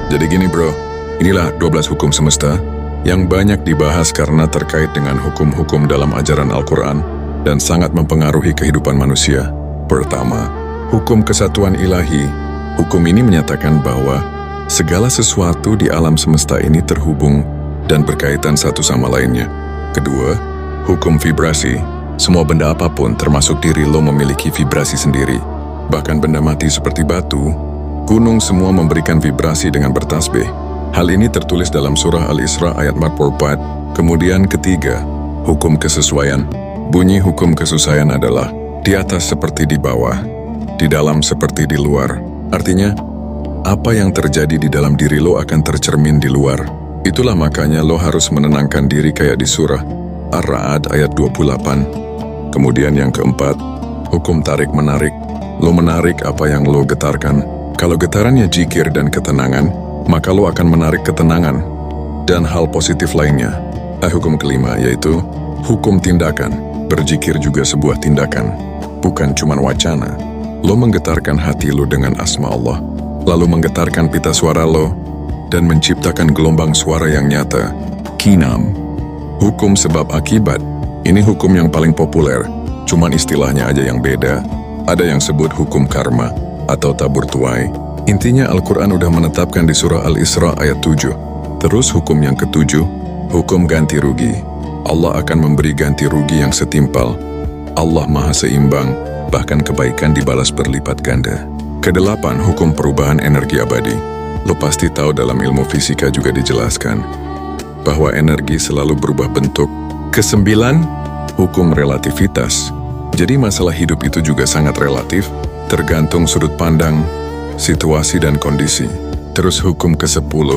Jadi gini bro, inilah 12 hukum semesta yang banyak dibahas karena terkait dengan hukum-hukum dalam ajaran Al-Quran dan sangat mempengaruhi kehidupan manusia. Pertama, hukum kesatuan ilahi. Hukum ini menyatakan bahwa segala sesuatu di alam semesta ini terhubung dan berkaitan satu sama lainnya. Kedua, hukum vibrasi. Semua benda apapun termasuk diri lo memiliki vibrasi sendiri. Bahkan benda mati seperti batu, gunung semua memberikan vibrasi dengan bertasbih. Hal ini tertulis dalam surah Al-Isra ayat 44. Kemudian ketiga, hukum kesesuaian. Bunyi hukum kesesuaian adalah di atas seperti di bawah, di dalam seperti di luar. Artinya, apa yang terjadi di dalam diri lo akan tercermin di luar. Itulah makanya lo harus menenangkan diri kayak di surah Ar-Ra'd ayat 28. Kemudian yang keempat, hukum tarik-menarik. Lo menarik apa yang lo getarkan. Kalau getarannya jikir dan ketenangan, maka lo akan menarik ketenangan dan hal positif lainnya. Hukum kelima yaitu hukum tindakan. Berzikir juga sebuah tindakan, bukan cuma wacana. Lo menggetarkan hati lo dengan asma Allah, lalu menggetarkan pita suara lo dan menciptakan gelombang suara yang nyata. Keenam, hukum sebab akibat. Ini hukum yang paling populer, cuman istilahnya aja yang beda. Ada yang sebut hukum karma atau tabur tuai. Intinya Al-Quran udah menetapkan di surah Al-Isra ayat 7. Terus hukum yang ketujuh, hukum ganti rugi. Allah akan memberi ganti rugi yang setimpal. Allah maha seimbang, bahkan kebaikan dibalas berlipat ganda. Kedelapan, hukum perubahan energi abadi. Lo pasti tahu dalam ilmu fisika juga dijelaskan bahwa energi selalu berubah bentuk. Kesembilan, hukum relativitas. Jadi masalah hidup itu juga sangat relatif, tergantung sudut pandang, situasi dan kondisi. Terus hukum ke-10,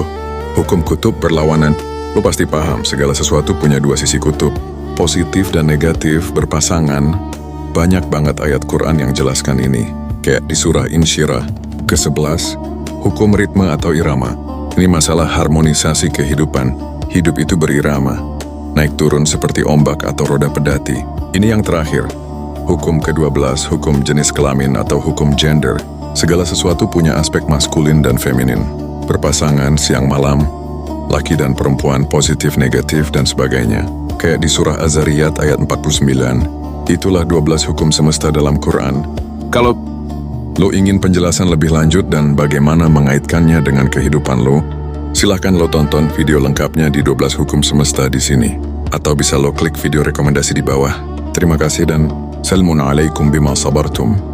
hukum kutub berlawanan. Lo pasti paham segala sesuatu punya dua sisi kutub, positif dan negatif berpasangan. Banyak banget ayat Quran yang jelaskan ini, kayak di surah Insyirah ke-11, hukum ritme atau irama. Ini masalah harmonisasi kehidupan. Hidup itu berirama, naik turun seperti ombak atau roda pedati. Ini yang terakhir, hukum ke-12, hukum jenis kelamin atau hukum gender. Segala sesuatu punya aspek maskulin dan feminin. Berpasangan siang malam, laki dan perempuan, positif, negatif, dan sebagainya. Kayak di surah Az-Zariyat ayat 49. Itulah 12 hukum semesta dalam Quran. Kalau lo ingin penjelasan lebih lanjut dan bagaimana mengaitkannya dengan kehidupan lo, silahkan lo tonton video lengkapnya di 12 hukum semesta di sini. Atau bisa lo klik video rekomendasi di bawah. Terima kasih dan Assalamualaikum bima sabartum.